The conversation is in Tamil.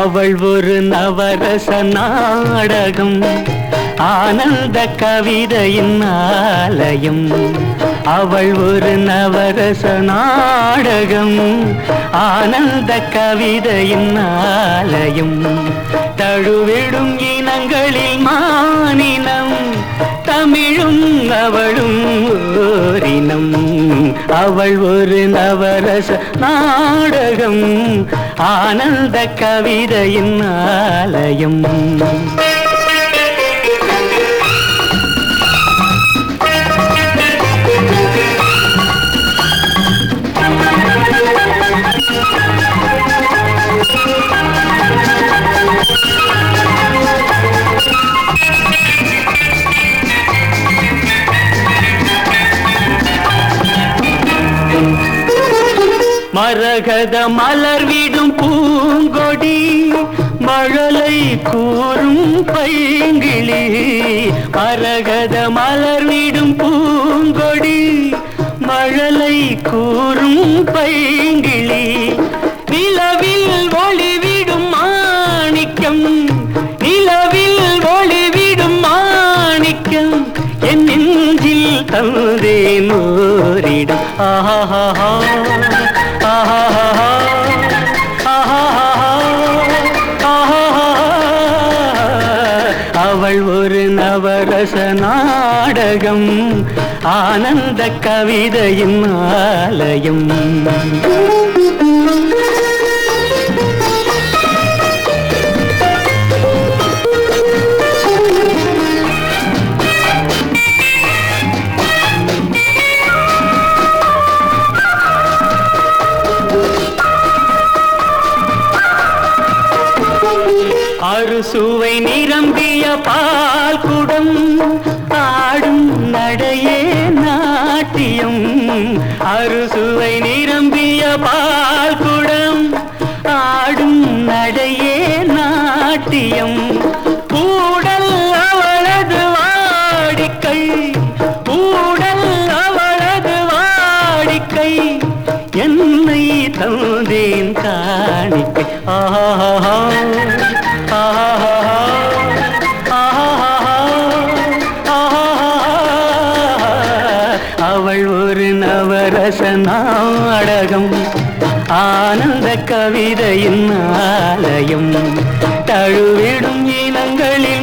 அவள் ஒரு நவரச நாடகம், ஆனந்த கவிதையின் ஆலயம். அவள் ஒரு நவரச நாடகம், ஆனந்த கவிதையின் ஆலயம். தழுவிடும் இனங்களில் மானினம், தமிழும் அவளும் ஓரினம். அவள் ஒரு நவரச நாடகம், ஆனந்த கவிதையின் ஆலயம். மரகத மலர்விடும் பூங்கொடி, மழலை கூறும் பைங்கிளி. மரகத மலர்விடும் பூங்கொடி, மழலை கூறும் பைங்கிளி. நிலவில் ஒளிவிடும் மாணிக்கம், நிலவில் ஒளிவிடும் மாணிக்கம். என் நெஞ்சில் தந்தேன் ஓரிடம். ஆஹா அவள் ஒரு நவரச நாடகம், ஆனந்த கவிதையின் ஆலயம். அறுசுவை நிரம்பிய பால் குடம், ஆடும் நடையே நாட்டியம். அறுசுவை நிரம்பிய பால் குடம், ஆடும் நடையே நாட்டியம். கூடல் அவளது வாடிக்கை, கூடல் அவளது வாடிக்கை. என்னை தந்தேன் காணிக்கை. ஆஹா அவள் ஒரு நவரச நாடகம், ஆனந்த கவிதையின் ஆலயம். தழுவிடும் இனங்களில்